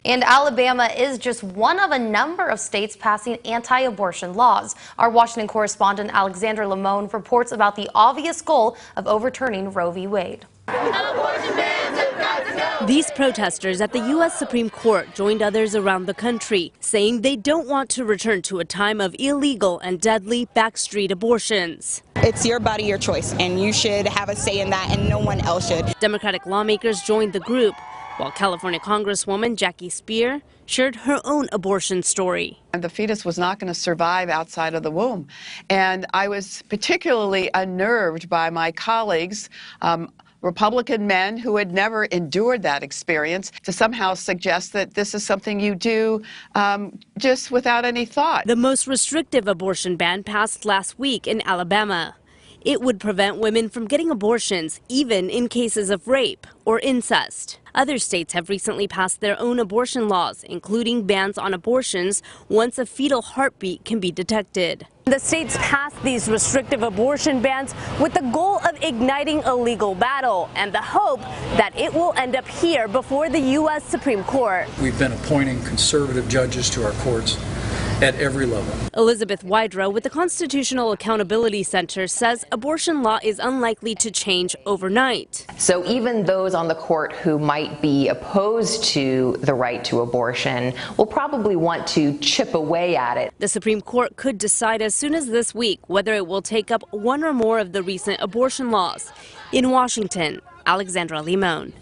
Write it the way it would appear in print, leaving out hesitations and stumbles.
And Alabama is just one of a number of states passing anti-abortion laws. Our Washington correspondent Alexandra Limon reports about the obvious goal of overturning Roe v. Wade. These protesters at the U.S. Supreme Court joined others around the country, saying they don't want to return to a time of illegal and deadly backstreet abortions. It's your body, your choice, and you should have a say in that, and no one else should. Democratic lawmakers joined the group, while California Congresswoman Jackie Speier shared her own abortion story. And the fetus was not going to survive outside of the womb. And I was particularly unnerved by my colleagues, Republican men who had never endured that experience, to somehow suggest that this is something you do just without any thought. The most restrictive abortion ban passed last week in Alabama. It would prevent women from getting abortions, even in cases of rape or incest. Other states have recently passed their own abortion laws, including bans on abortions once a fetal heartbeat can be detected. The states passed these restrictive abortion bans with the goal of igniting a legal battle and the hope that it will end up here before the U.S. Supreme Court. We've been appointing conservative judges to our courts at every level. Elizabeth Wydra with the Constitutional Accountability Center says abortion law is unlikely to change overnight. So even those on the court who might be opposed to the right to abortion will probably want to chip away at it. The Supreme Court could decide as soon as this week whether it will take up one or more of the recent abortion laws. In Washington, Alexandra Limon.